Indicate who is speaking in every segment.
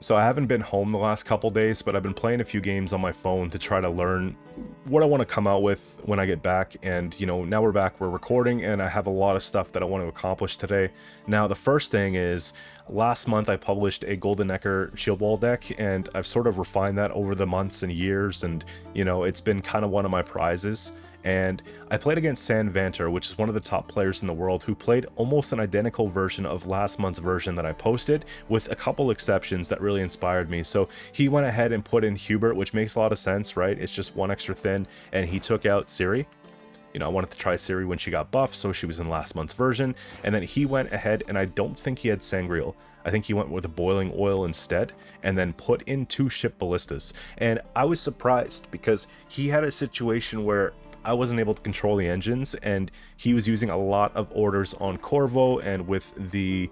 Speaker 1: So I haven't been home the last couple days, but I've been playing a few games on my phone to try to learn what I want to come out with when I get back. And, you know, now we're back, we're recording, and I have a lot of stuff that I want to accomplish today. Now, the first thing is, last month I published a Golden Nekker Shield Wall deck, and I've sort of refined that over the months and years, and, you know, it's been kind of one of my prizes. And I played against San Vanter, which is one of the top players in the world, who played almost an identical version of last month's version that I posted, with a couple exceptions that really inspired me. So he went ahead and put in Hubert, which makes a lot of sense, right? It's just one extra thin, and he took out Ciri. You know, I wanted to try Ciri when she got buffed, so she was in last month's version. And then he went ahead, and I don't think he had Sangreal. I think he went with a boiling oil instead, and then put in 2 Ship Ballistas. And I was surprised, because he had a situation where I wasn't able to control the engines, and he was using a lot of orders on Corvo and with the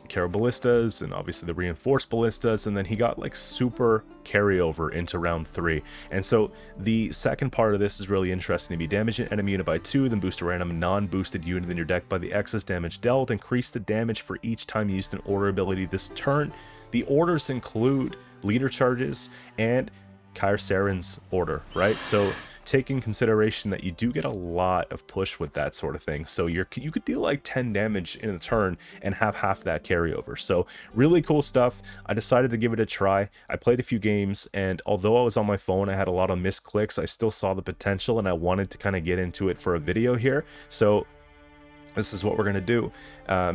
Speaker 1: Ballistas and obviously the reinforced ballistas, and then he got like super carryover into round 3. And so the second part of this is really interesting to me. Damage an enemy unit by 2, then boost a random non-boosted unit in your deck by the excess damage dealt. Increase the damage for each time you used an order ability this turn. The orders include leader charges and Kair Saren's order, right? So take in consideration that you do get a lot of push with that sort of thing. So you could deal like 10 damage in a turn and have half that carryover. So really cool stuff. I decided to give it a try. I played a few games, and although I was on my phone, I had a lot of missed clicks. I still saw the potential, and I wanted to kind of get into it for a video here. So this is what we're going to do.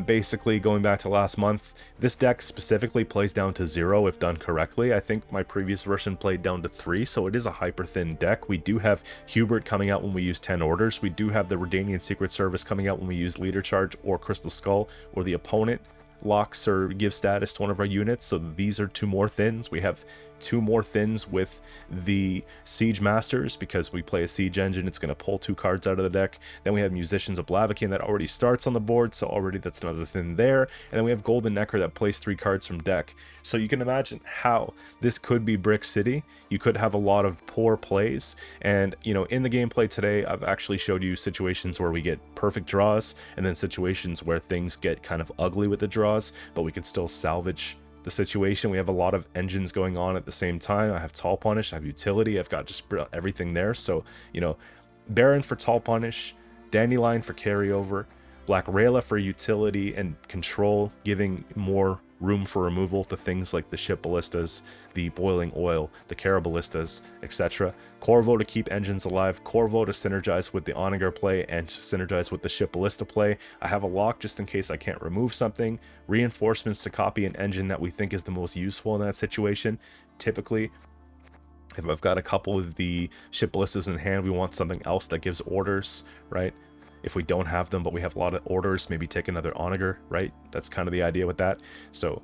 Speaker 1: Basically, going back to last month, this deck specifically plays down to 0 if done correctly. I think my previous version played down to 3, so it is a hyper thin deck. We do have Hubert coming out when we use 10 orders. We do have the Redanian Secret Service coming out when we use Leader Charge or Crystal Skull, or the opponent locks or gives status to one of our units. So these are 2 more thins. We have 2 more thins with the Siege Masters, because we play a Siege Engine, it's going to pull 2 cards out of the deck. Then we have Musicians of Blaviken that already starts on the board, so already that's another thin there. And then we have Golden Nekker that plays 3 cards from deck. So you can imagine how this could be Brick City. You could have a lot of poor plays, and you know, in the gameplay today I've actually showed you situations where we get perfect draws, and then situations where things get kind of ugly with the draws, but we can still salvage the situation. We have a lot of engines going on at the same time. I have Tall Punish, I have Utility, I've got just everything there. So, you know, Baron for Tall Punish, Dandelion for carryover, Black Rayla for utility and control, giving more room for removal to things like the Ship Ballistas, the Boiling Oil, the Ballistas, etc. Corvo to keep engines alive, Corvo to synergize with the Onager play and to synergize with the Ship Ballista play. I have a lock just in case I can't remove something. Reinforcements to copy an engine that we think is the most useful in that situation. Typically, if I've got a couple of the Ship Ballistas in hand, we want something else that gives orders, right? If we don't have them, but we have a lot of orders, maybe take another Onager, right? That's kind of the idea with that. So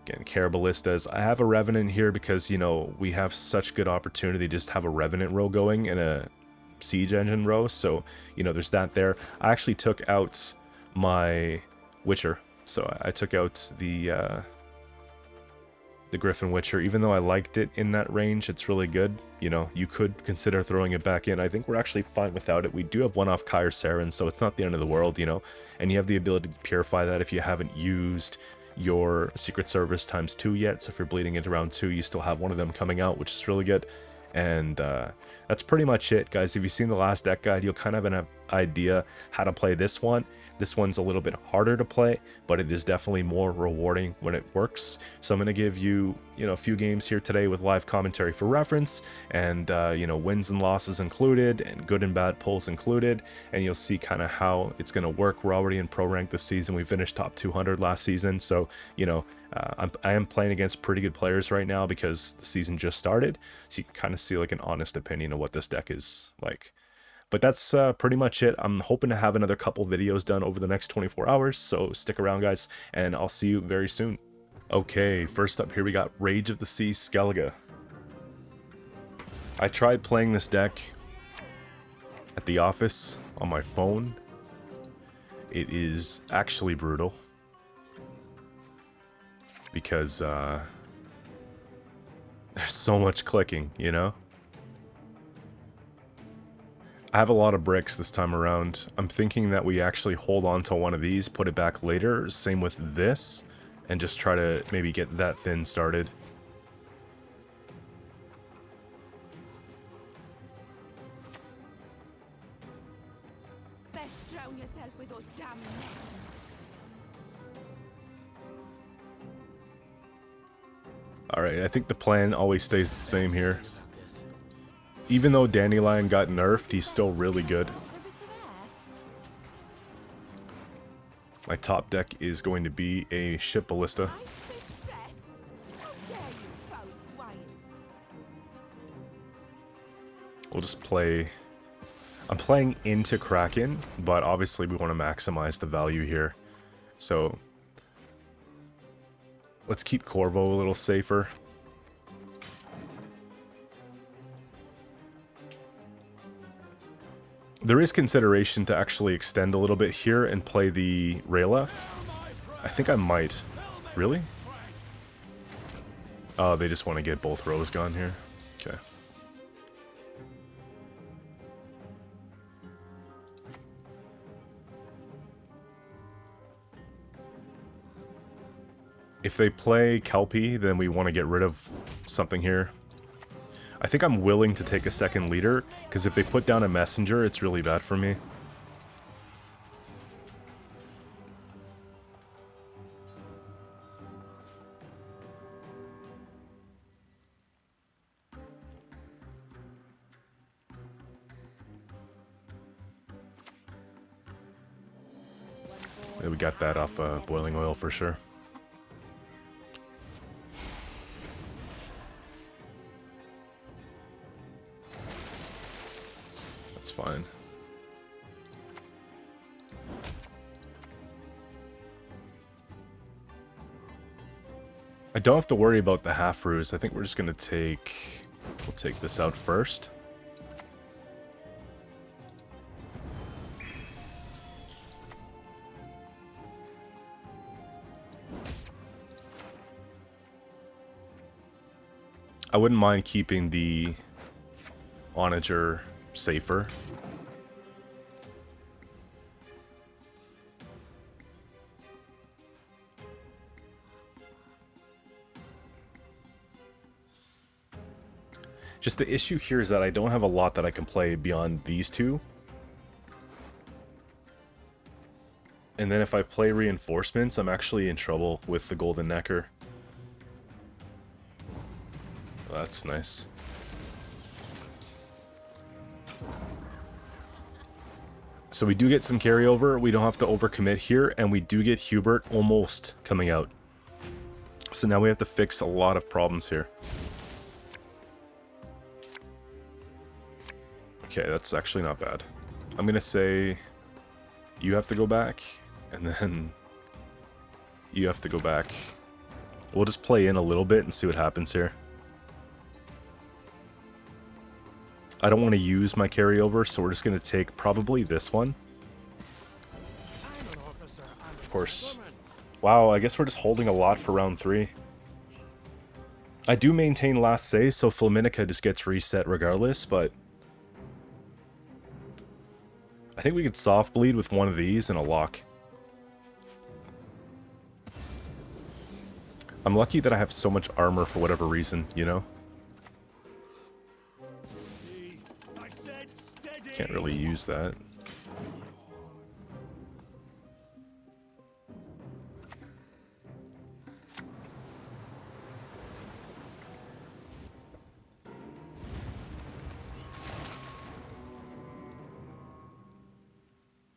Speaker 1: again, Ballistas. I have a Revenant here because, you know, we have such good opportunity to just have a Revenant row going and a Siege Engine row. So, you know, there's that there. I actually took out my Witcher. So I took out the Griffin Witcher. Even though I liked it in that range, it's really good. You know, you could consider throwing it back in. I think we're actually fine without it. We do have one off Kair Saren, so it's not the end of the world, you know. And you have the ability to purify that if you haven't used your Secret Service ×2 yet. So if you're bleeding into round 2, you still have one of them coming out, which is really good. And that's pretty much it, guys. If you've seen the last deck guide, you'll kind of have an idea how to play this one. This one's a little bit harder to play, but it is definitely more rewarding when it works. So I'm going to give you, you know, a few games here today with live commentary for reference, and you know, wins and losses included, and good and bad pulls included, and you'll see kind of how it's going to work. We're already in pro rank this season. We finished top 200 last season, so you know, I am playing against pretty good players right now because the season just started. So you can kind of see like an honest opinion of what this deck is like. But that's pretty much it. I'm hoping to have another couple videos done over the next 24 hours, so stick around, guys, and I'll see you very soon. Okay, first up here we got Rage of the Sea Skellige. I tried playing this deck at the office on my phone. It is actually brutal, because there's so much clicking, you know? I have a lot of bricks this time around. I'm thinking that we actually hold on to one of these, put it back later. Same with this. and just try to maybe get that thin started.
Speaker 2: Best drown yourself with those damn nets.
Speaker 1: Alright, I think the plan always stays the same here. Even though Dandelion got nerfed, he's still really good. My top deck is going to be a Ship Ballista. We'll just play... I'm playing into Kraken, but obviously we want to maximize the value here. So let's keep Corvo a little safer. There is consideration to actually extend a little bit here and play the Rayla. I think I might. Really? Oh, they just want to get both rows gone here. Okay. If they play Kelpie, then we want to get rid of something here. I think I'm willing to take a second leader, because if they put down a messenger, it's really bad for me. Yeah, we got that off boiling oil for sure. Fine. I don't have to worry about the half ruse. I think we're just gonna take... We'll take this out first. I wouldn't mind keeping the Onager safer. Just the issue here is that I don't have a lot that I can play beyond these two. And then if I play reinforcements, I'm actually in trouble with the Golden Nekker. Oh, that's nice. So we do get some carryover, we don't have to overcommit here, and we do get Hubert almost coming out. So now we have to fix a lot of problems here. Okay, that's actually not bad. I'm gonna say you have to go back, and then you have to go back. We'll just play in a little bit and see what happens here. I don't want to use my carryover, so we're just going to take probably this one. Of course. Wow, I guess we're just holding a lot for round 3. I do maintain last say, so Flaminica just gets reset regardless, but... I think we could soft bleed with one of these and a lock. I'm lucky that I have so much armor for whatever reason, you know? Can't really use that.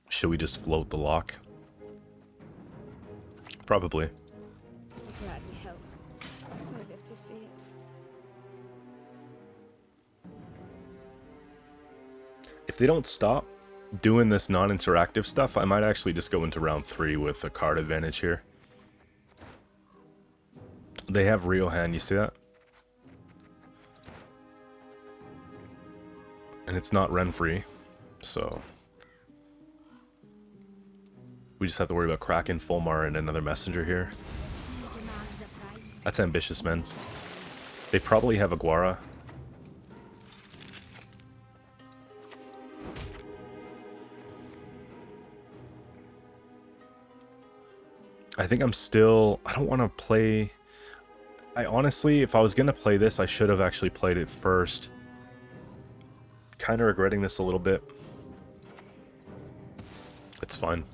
Speaker 1: Should we just float the lock? Probably.
Speaker 2: I'll gladly help if I live to see it.
Speaker 1: If they don't stop doing this non-interactive stuff, I might actually just go into round 3 with a card advantage here. They have Riohan, you see that? And it's not Renfree, so... we just have to worry about Kraken, Fulmar, and another messenger here. That's ambitious, man. They probably have a Guara. I think I'm still... I don't want to play... I honestly, if I was going to play this, I should have actually played it first. Kind of regretting this a little bit. It's fine.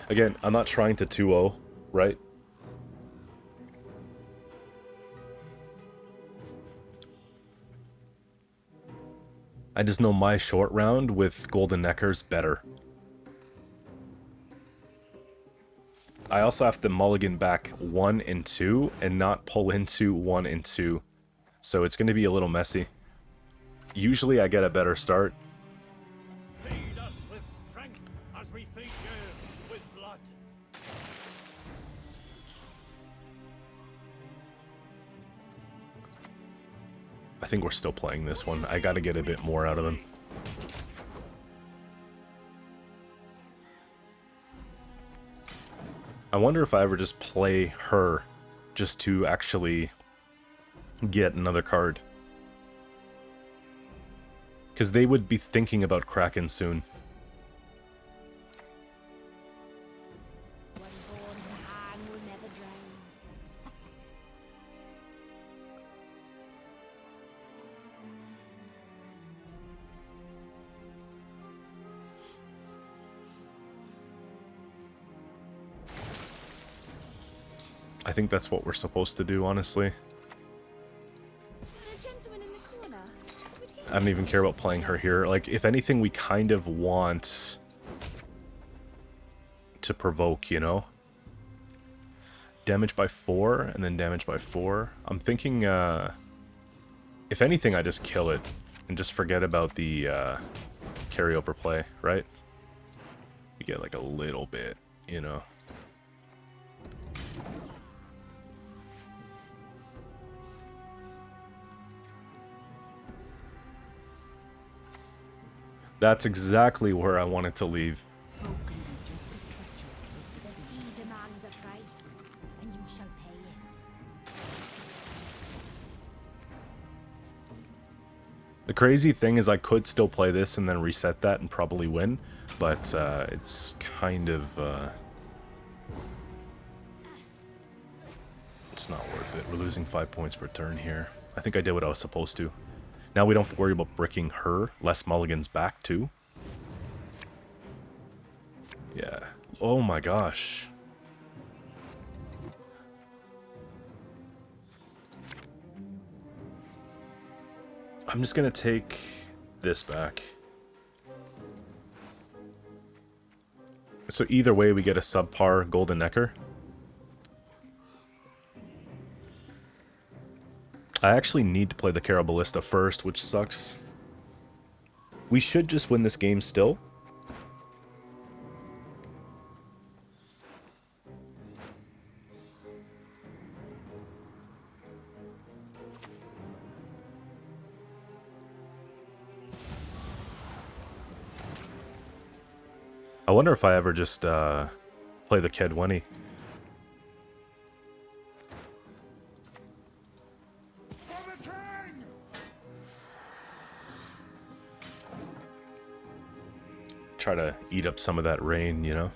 Speaker 1: Again, I'm not trying to 2-0, right? I just know my short round with Golden Nekker's better. I also have to mulligan back 1 and 2 and not pull into 1 and 2. So it's going to be a little messy. Usually I get a better start.
Speaker 3: Feed us with strength as we feed you with blood.
Speaker 1: I think we're still playing this one. I gotta get a bit more out of him. I wonder if I ever just play her just to actually get another card. Because they would be thinking about Kraken soon.
Speaker 2: One born to hang will never drown.
Speaker 1: I think that's what we're supposed to do, honestly.
Speaker 2: The gentleman in the corner. Would he
Speaker 1: I don't even care about playing her here. Like, if anything, we kind of want to provoke, you know? Damage by 4, and then damage by 4. I'm thinking, if anything, I just kill it, and just forget about the, carryover play, right? You get, like, a little bit, you know? That's exactly where I wanted to leave.
Speaker 2: Folk can be just as treacherous as the sea demands a price, and you shall pay it.
Speaker 1: The crazy thing is I could still play this and then reset that and probably win, but it's kind of... it's not worth it. We're losing 5 points per turn here. I think I did what I was supposed to. Now we don't have to worry about bricking her. Less mulligans back, too. Yeah. Oh my gosh. I'm just gonna take this back. So either way, we get a subpar Golden Nekker. I actually need to play the Ship Ballista first, which sucks. We should just win this game still. I wonder if I ever just play the Kedwenny. Try to eat up some of that rain, you know?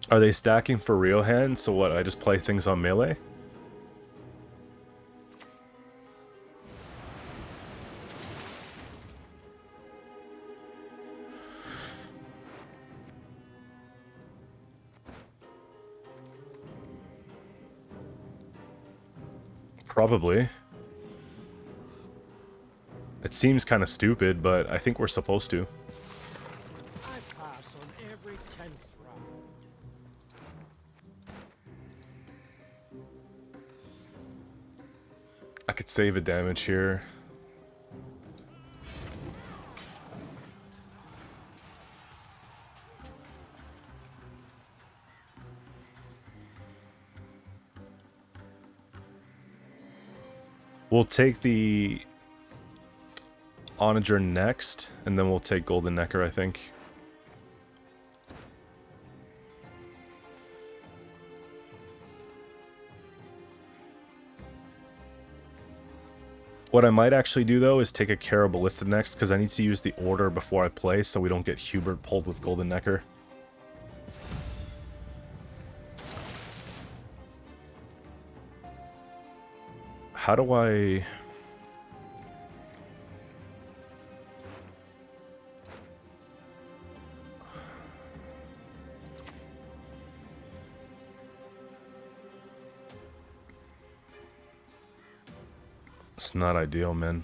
Speaker 1: Are they stacking for real hand? So what, I just play things on melee? Probably. It seems kind of stupid, but I think we're supposed to.
Speaker 3: I pass on every 10th round.
Speaker 1: I could save a damage here. We'll take the Onager next, and then we'll take Golden Nekker, I think. What I might actually do though is take a Ship Ballista next, because I need to use the order before I play so we don't get Hubert pulled with Golden Nekker. How do I... It's not ideal, man.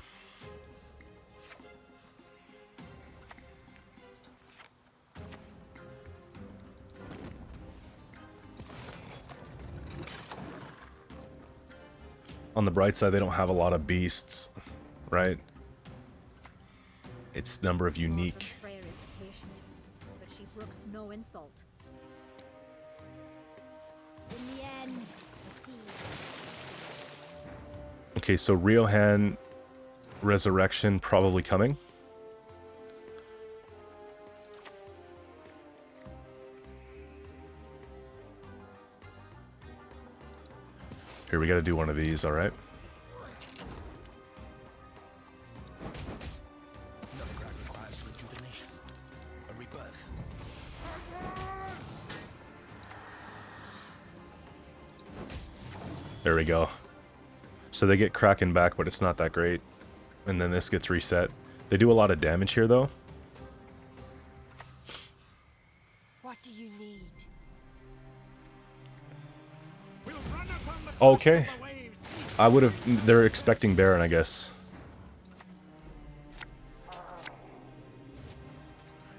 Speaker 1: On the bright side, they don't have a lot of beasts, right? It's number of unique.
Speaker 2: Freya is patient, but she brooks no insult. In the end, the sea.
Speaker 1: Okay, so Riohan Resurrection probably coming. Here, we gotta do one of these, alright?
Speaker 4: Another crack requires rejuvenation. A rebirth.
Speaker 1: There we go. So they get Kraken back, but it's not that great. And then this gets reset. They do a lot of damage here, though.
Speaker 2: What do you need?
Speaker 3: We'll run upon the
Speaker 1: Okay.
Speaker 3: crest of the waves.
Speaker 1: I would have... They're expecting Baron, I guess.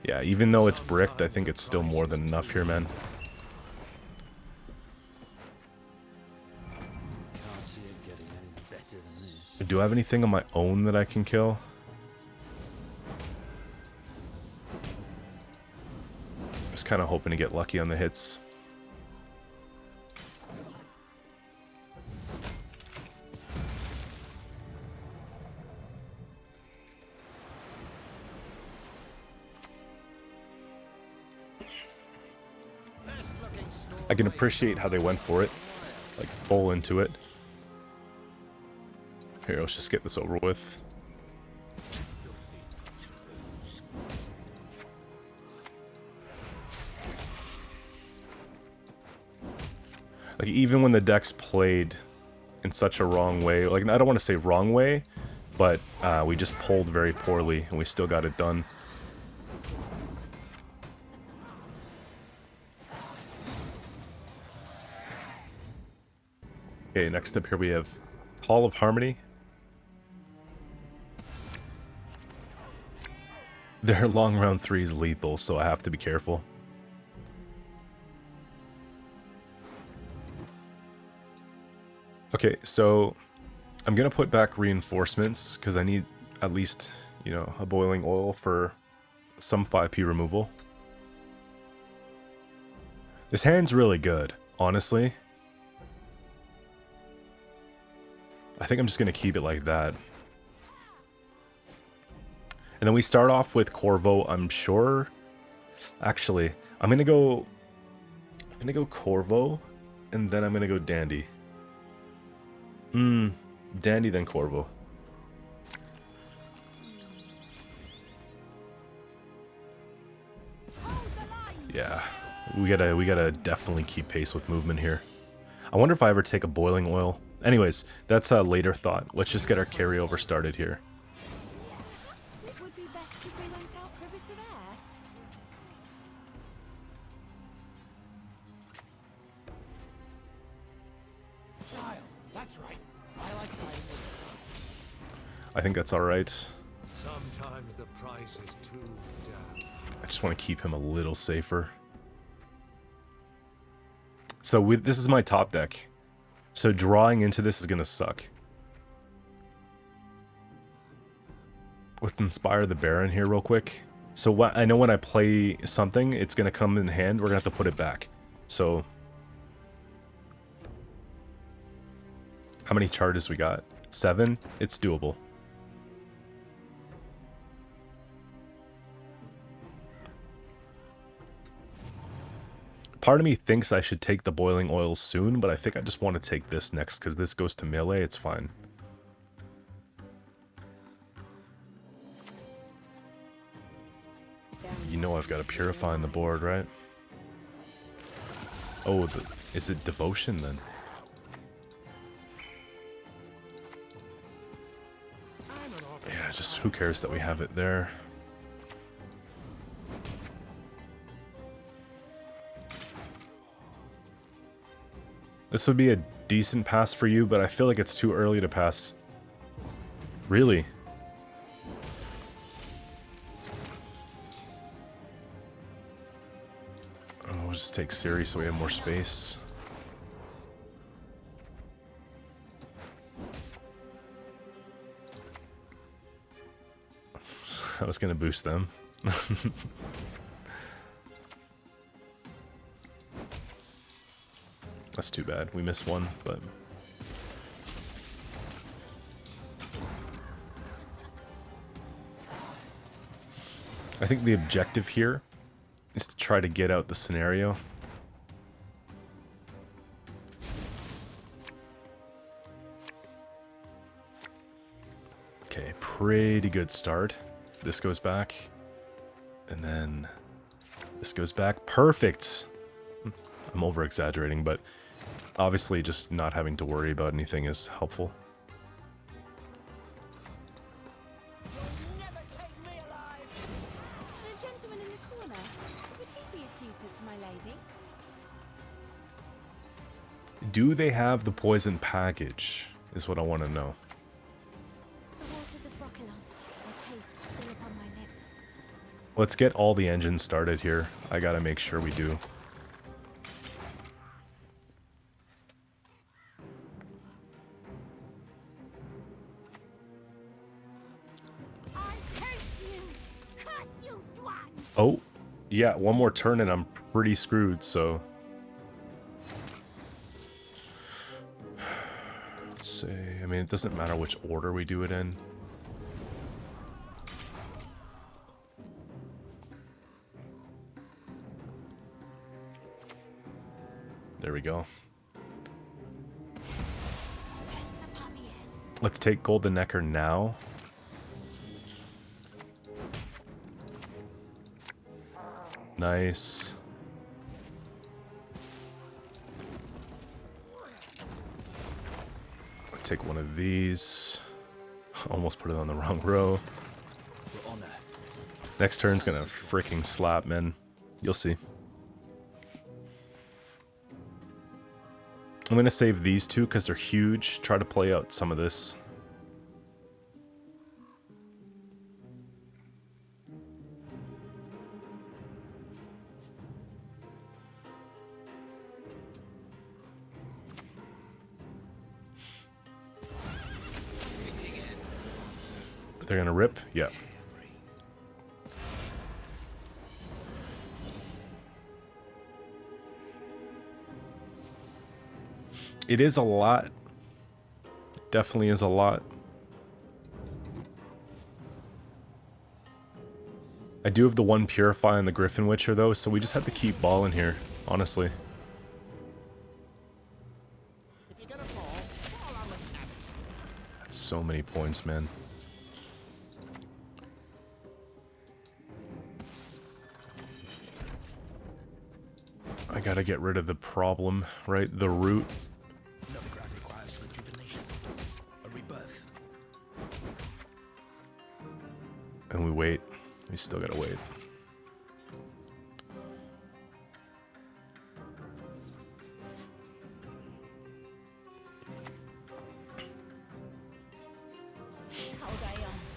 Speaker 1: Yeah, even though it's bricked, I think it's still more than enough here, man.
Speaker 4: Can't see it getting any better than this.
Speaker 1: Do I have anything on my own that I can kill? Just kind of hoping to get lucky on the hits. I can appreciate how they went for it. Like, full into it. Here, let's just get this over with. Like, even when the deck's played in such a wrong way, like, I don't want to say wrong way, but we just pulled very poorly, and we still got it done. Okay, next up here we have Hall of Harmony. Their long round 3 is lethal, so I have to be careful. Okay, so I'm gonna put back reinforcements because I need at least, you know, a boiling oil for some 5p removal. This hand's really good, honestly. I think I'm just gonna keep it like that. And then we start off with Corvo, I'm sure. Actually, I'm gonna go Corvo, and then I'm gonna go Dandy. Dandy then Corvo. Yeah, we gotta definitely keep pace with movement here. I wonder if I ever take a boiling oil. Anyways, that's a later thought. Let's just get our carryover started here.
Speaker 2: It would be best if we went out for a bit of air.
Speaker 4: Style. That's right. I like playing this.
Speaker 1: I think that's alright.
Speaker 3: Sometimes the price is too damn.
Speaker 1: I just want to keep him a little safer. So this is my top deck. So drawing into this is going to suck. Let's Inspire the Baron here real quick. So I know when I play something, it's going to come in hand. We're going to have to put it back. So how many charges we got? 7? It's doable. Part of me thinks I should take the boiling oil soon, but I think I just want to take this next because this goes to melee. It's fine. know I've got a Purify on the board, right? Oh, is it Devotion then? Yeah, just who cares that we have it there. This would be a decent pass for you, but I feel like it's too early to pass. Really? Oh, we'll just take Siri so we have more space. I was gonna boost them. That's too bad. We missed one, but... I think the objective here is to try to get out the scenario. Okay, pretty good start. This goes back, and then this goes back. Perfect! I'm over-exaggerating, but obviously just not having to worry about anything is helpful.
Speaker 2: You'll never take me alive. The gentleman in the corner, would he be a suitor to my lady?
Speaker 1: Do they have the poison package, is what I want to know.
Speaker 2: The waters of Broccolon, their taste still upon my lips.
Speaker 1: Let's get all the engines started here. I gotta make sure we do. Oh, yeah, one more turn and I'm pretty screwed, so... Let's see, I mean, it doesn't matter which order we do it in. There we go. Let's take Golden Nekker now. Nice. I'll take one of these. Almost put it on the wrong row. Next turn's gonna freaking slap, man. You'll see. I'm gonna save these two because they're huge. Try to play out some of this. They're gonna rip? Yeah. It is a lot. Definitely is a lot. I do have the one Purify on the Griffin Witcher though, so we just have to keep balling here, honestly. That's so many points, man. I gotta get rid of the problem, right? The root.
Speaker 4: Nilfgaard requires rejuvenation, a rebirth.
Speaker 1: And we wait. We still gotta wait.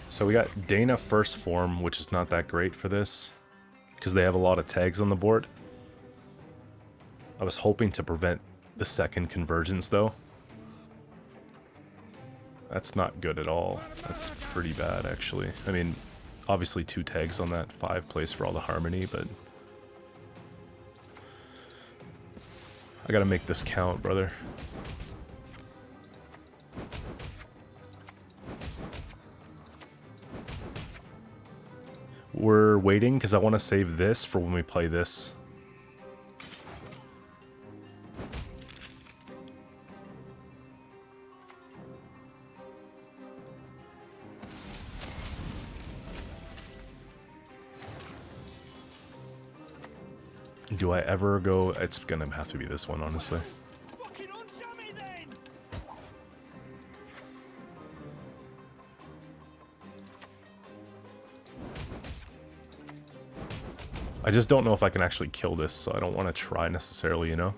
Speaker 1: So we got Dana first form, which is not that great for this, because they have a lot of tags on the board. I was hoping to prevent the second convergence, though. That's not good at all. That's pretty bad, actually. I mean, obviously 2 tags on that 5 plays for all the harmony, but... I gotta make this count, brother. We're waiting, because I want to save this for when we play this. Do I ever go? It's gonna have to be this one, honestly.
Speaker 3: Fucking unjam me then!
Speaker 1: I just don't know if I can actually kill this, so I don't want to try necessarily, you know?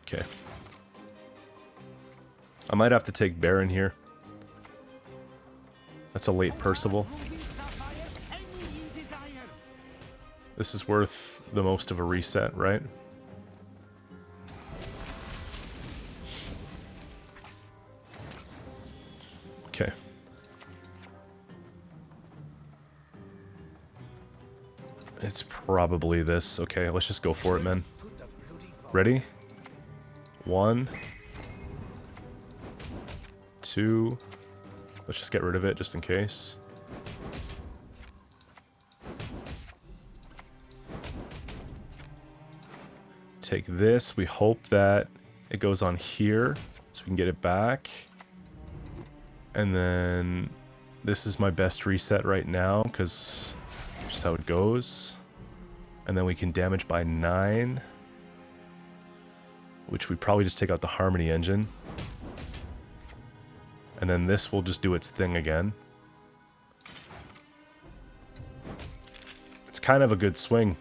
Speaker 1: Okay. I might have to take Baron here. That's a late Percival. This is worth the most of a reset, right? Okay. It's probably this. Okay, let's just go for it, man. Ready? 1, 2. Let's just get rid of it just in case. Take this. We hope that it goes on here so we can get it back. And then this is my best reset right now because just how it goes. And then we can damage by 9, which we probably just take out the Harmony engine. And then this will just do its thing again. It's kind of a good swing.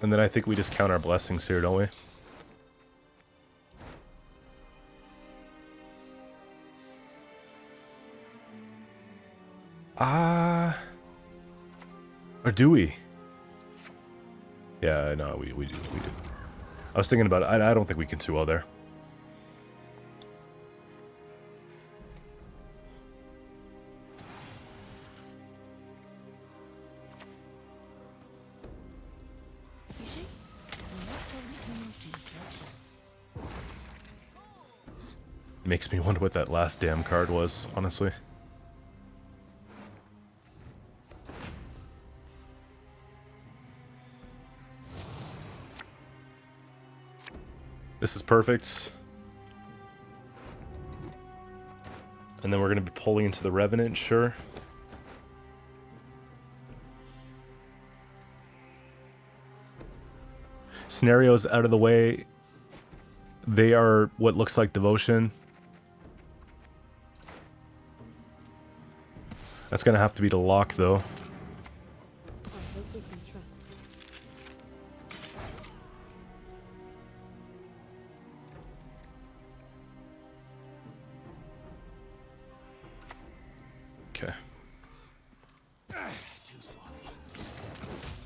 Speaker 1: And then I think we just count our blessings here, don't we? Or do we? Yeah, no, we do. I was thinking about it. I don't think we can 2-0 there. Makes me wonder what that last damn card was, honestly. This is perfect. And then we're going to be pulling into the Revenant, sure. Scenarios out of the way. They are what looks like devotion. That's going to have to be the lock, though.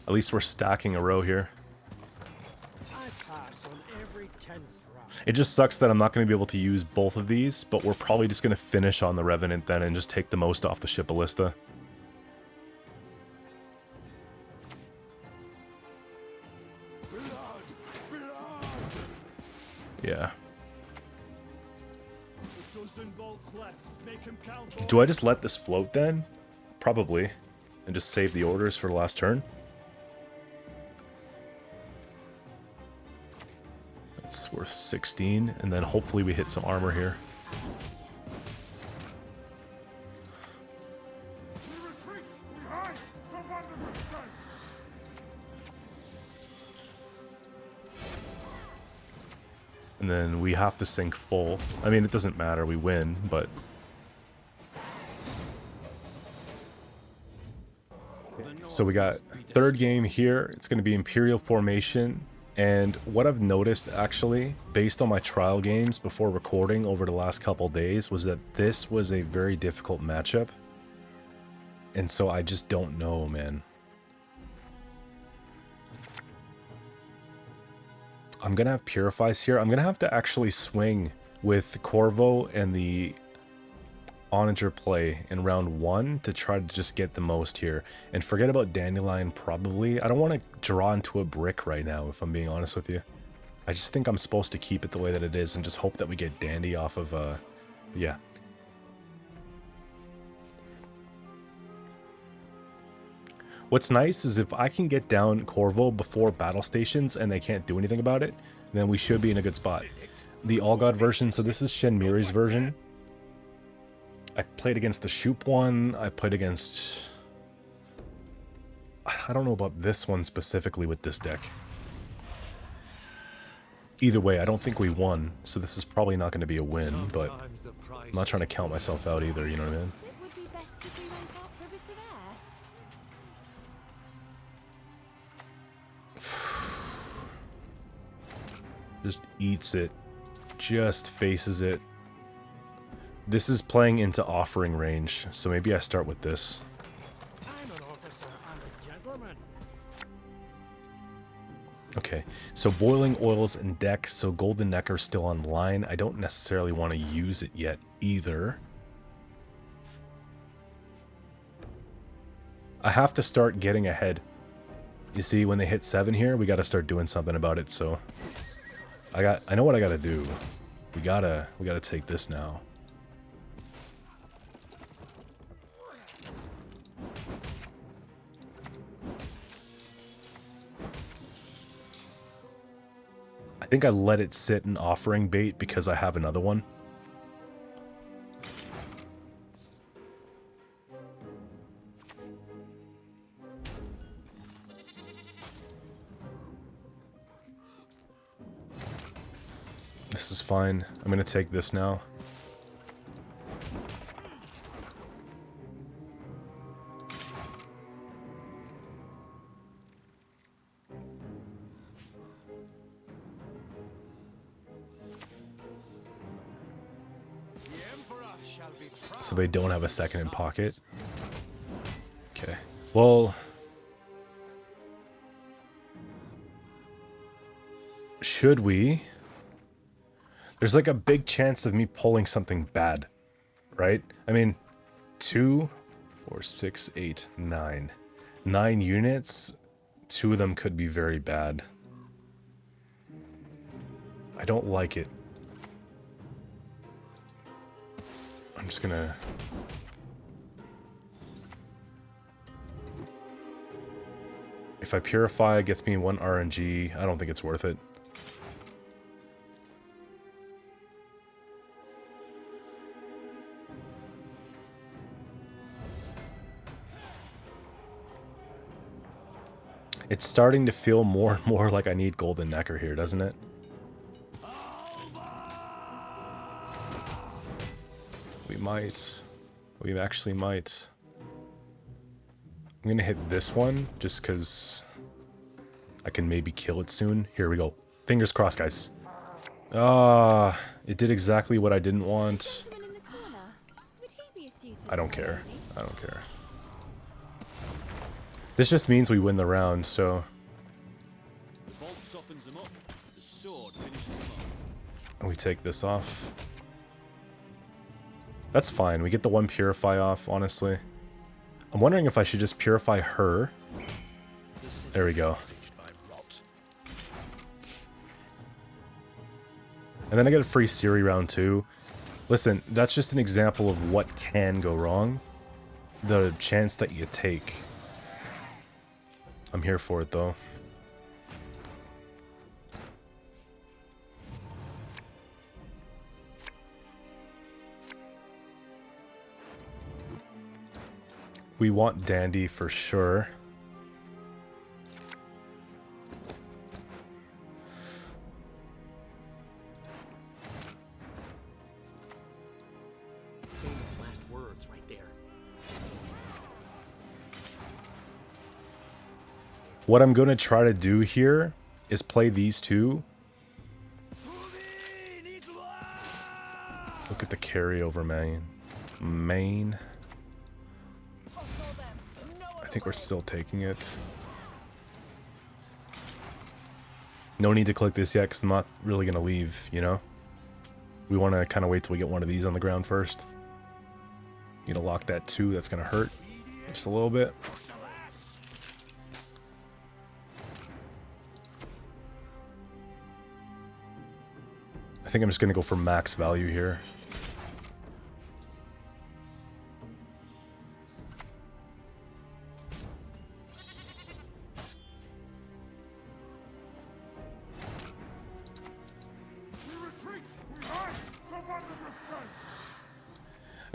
Speaker 1: At least we're stacking a row here. It just sucks that I'm not going to be able to use both of these, but we're probably just going to finish on the Revenant then and just take the most off the Ship Ballista. Yeah. Do I just let this float then? Probably. And just save the orders for the last turn? It's worth 16, and then hopefully we hit some armor here. And then we have to sink full. I mean, it doesn't matter, we win, but... So we got third game here. It's going to be Imperial formation. And what I've noticed, actually, based on my trial games before recording over the last couple days, was that this was a very difficult matchup. And so I just don't know, man. I'm going to have Purifies here. I'm going to have to actually swing with Corvo and the Onager play in round 1 to try to just get the most here. And forget about Dandelion, probably. I don't want to draw into a brick right now, if I'm being honest with you. I just think I'm supposed to keep it the way that it is and just hope that we get Dandy off of, yeah. What's nice is if I can get down Corvo before battle stations and they can't do anything about it, then we should be in a good spot. The All God version, so this is Shenmiri's version. I played against the Shoop one. I played against... I don't know about this one specifically with this deck. Either way, I don't think we won, so this is probably not going to be a win, but I'm not trying to count myself out either, you know what I mean?
Speaker 2: It would be best if we went out for a bit of air.
Speaker 1: Just eats it. Just faces it. This is playing into offering range, so maybe I start with this.
Speaker 3: I'm an officer and a gentleman.
Speaker 1: Okay, so boiling oils and deck, so Golden Nekker still online. I don't necessarily want to use it yet either. I have to start getting ahead. You see, when they hit 7 here, we got to start doing something about it, so I know what I got to do. We gotta take this now. I think I let it sit in offering bait because I have another one. This is fine. I'm gonna take this now. So they don't have a second in pocket. Okay. Well, should we? There's like a big chance of me pulling something bad, right? I mean, 2, 4, 6, 8, 9. 9 units, 2 of them could be very bad. I don't like it. I'm just gonna... If I purify, it gets me 1 RNG. I don't think it's worth it. It's starting to feel more and more like I need Golden Nekker here, doesn't it? We might. We actually might. I'm gonna hit this one, just because I can maybe kill it soon. Here we go. Fingers crossed, guys. Ah, it did exactly what I didn't want.
Speaker 2: Gentleman in the corner. Would he be a suitor
Speaker 1: I don't
Speaker 2: to my
Speaker 1: care.
Speaker 2: lady?
Speaker 1: I don't care. This just means we win the round, so...
Speaker 4: The bolt softens them up. The sword finishes them off.
Speaker 1: We take this off. That's fine. We get the 1 purify off, honestly. I'm wondering if I should just purify her. There we go. And then I get a free Siri round 2. Listen, that's just an example of what can go wrong. The chance that you take. I'm here for it, though. We want Dandy for sure.
Speaker 4: Famous last words right there.
Speaker 1: What I'm going to try to do here is play these two. Look at the carryover, main. I think we're still taking it. No need to click this yet because I'm not really going to leave, you know? We want to kind of wait till we get one of these on the ground first. Need to lock that 2. That's going to hurt just a little bit. I think I'm just going to go for max value here.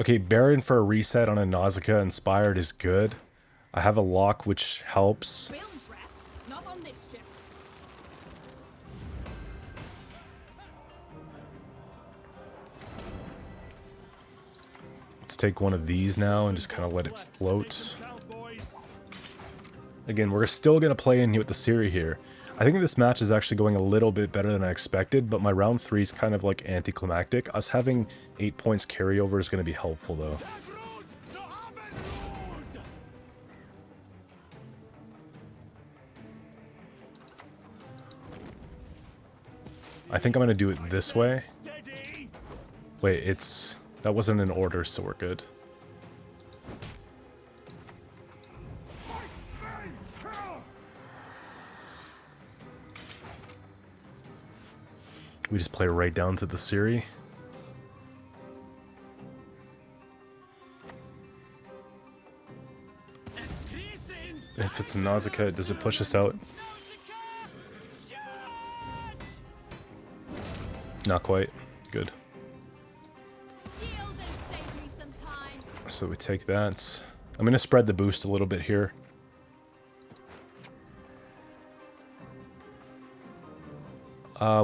Speaker 1: Okay, Baron for a reset on a Nausicaa Inspired is good. I have a lock which helps.
Speaker 2: Films rats, not on this ship.
Speaker 1: Let's take one of these now and just kind of let it float. Again, we're still going to play in with the Ciri here. I think this match is actually going a little bit better than I expected, but my round 3 is kind of like anticlimactic. Us having 8 points carryover is going to be helpful though. I think I'm going to do it this way. Wait, that wasn't in order, so we're good. We just play right down to the Ciri. If it's a Nausicaa, does it push us out? Not quite. Good. So we take that. I'm going to spread the boost a little bit here.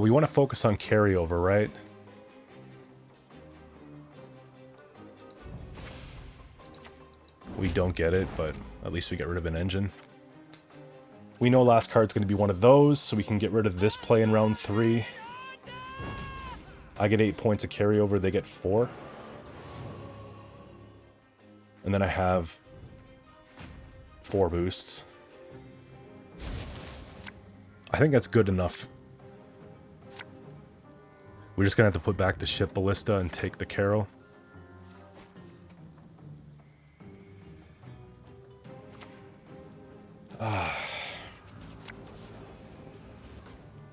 Speaker 1: We want to focus on carryover, right? We don't get it, but at least we get rid of an engine. We know last card's going to be one of those, so we can get rid of this play in round 3. I get 8 points of carryover, they get 4. And then I have 4 boosts. I think that's good enough. We're just gonna have to put back the Ship Ballista and take the Carol.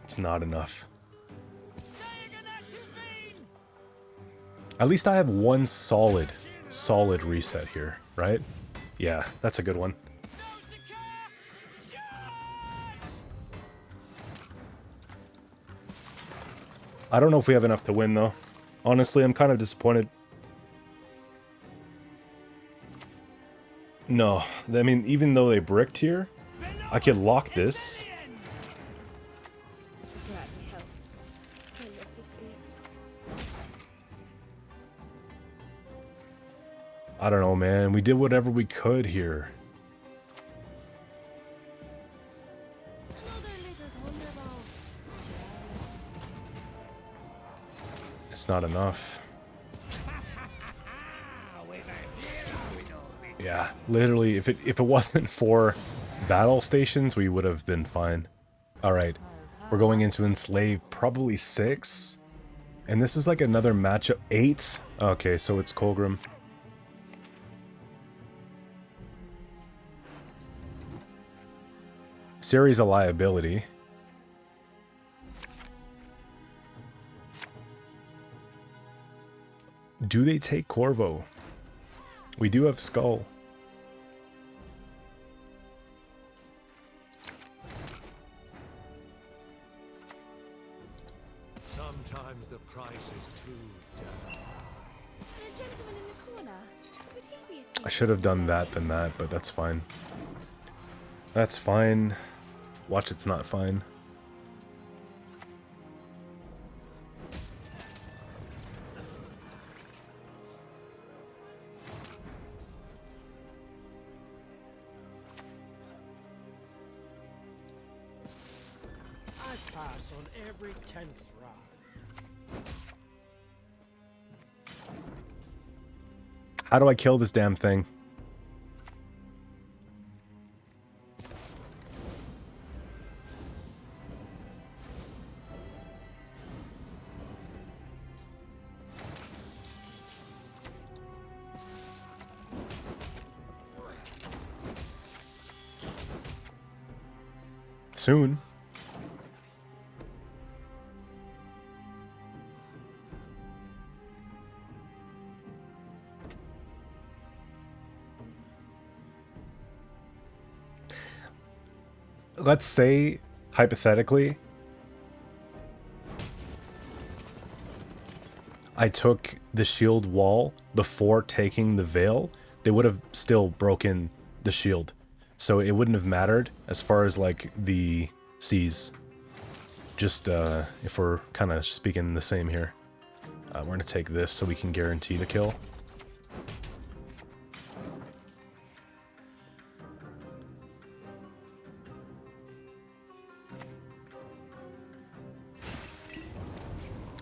Speaker 1: It's not enough. At least I have one solid reset here, right? Yeah, that's a good one. I don't know if we have enough to win, though. Honestly, I'm kind of disappointed. No, I mean, even though they bricked here, I could lock this. I don't know, man. We did whatever we could here. It's not enough. Yeah, literally, if it wasn't for battle stations, we would have been fine. Alright, we're going into Enslave, probably 6. And this is like another matchup. 8? Okay, so it's Colgrim. Ciri's a liability. Do they take Corvo? We do have Skull.
Speaker 3: Sometimes the price is too dear.
Speaker 2: The gentleman in the corner. Would he be a
Speaker 1: I should have done that than that, but that's fine. That's fine. Watch, it's not fine.
Speaker 3: I pass on every 10th round.
Speaker 1: How do I kill this damn thing? Soon. Let's say, hypothetically, I took the shield wall before taking the veil, they would have still broken the shield. So it wouldn't have mattered as far as like the C's. Just if we're kind of speaking the same here. We're going to take this so we can guarantee the kill.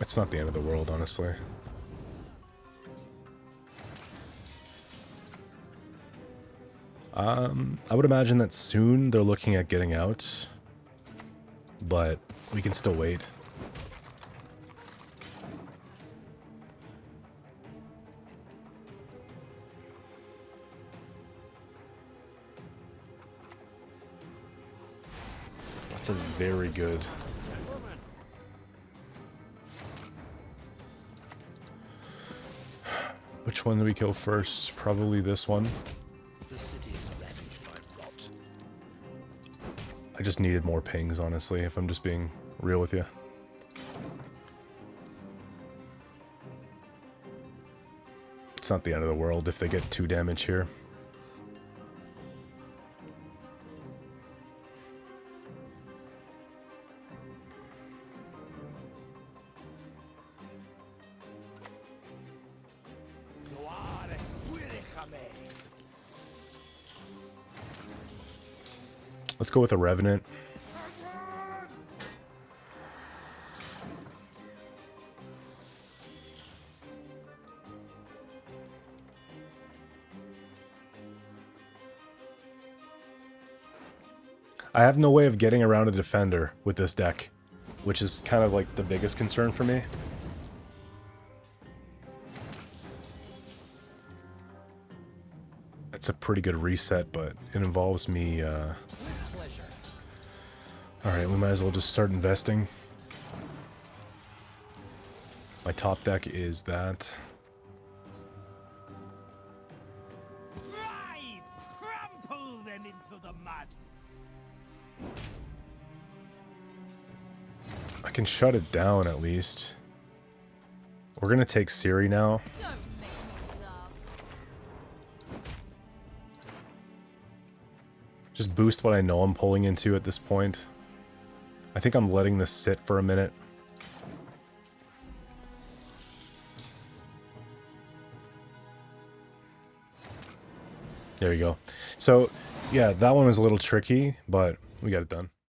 Speaker 1: It's not the end of the world, honestly. I would imagine that soon they're looking at getting out, but we can still wait. That's a very good. Which one do we kill first? Probably this one.
Speaker 4: The city is ravaged by rot.
Speaker 1: I just needed more pings, honestly, if I'm just being real with you. It's not the end of the world if they get 2 damage here. Let's go with a Revenant. I have no way of getting around a defender with this deck, which is kind of like the biggest concern for me. It's a pretty good reset, but it involves me, Alright, we might as well just start investing. My top deck is that.
Speaker 3: Right! Trample them into the mud!
Speaker 1: I can shut it down at least. We're gonna take Ciri now.
Speaker 2: Don't make me laugh.
Speaker 1: Just boost what I know I'm pulling into at this point. I think I'm letting this sit for a minute. There you go. So, yeah, that one was a little tricky, but we got it done.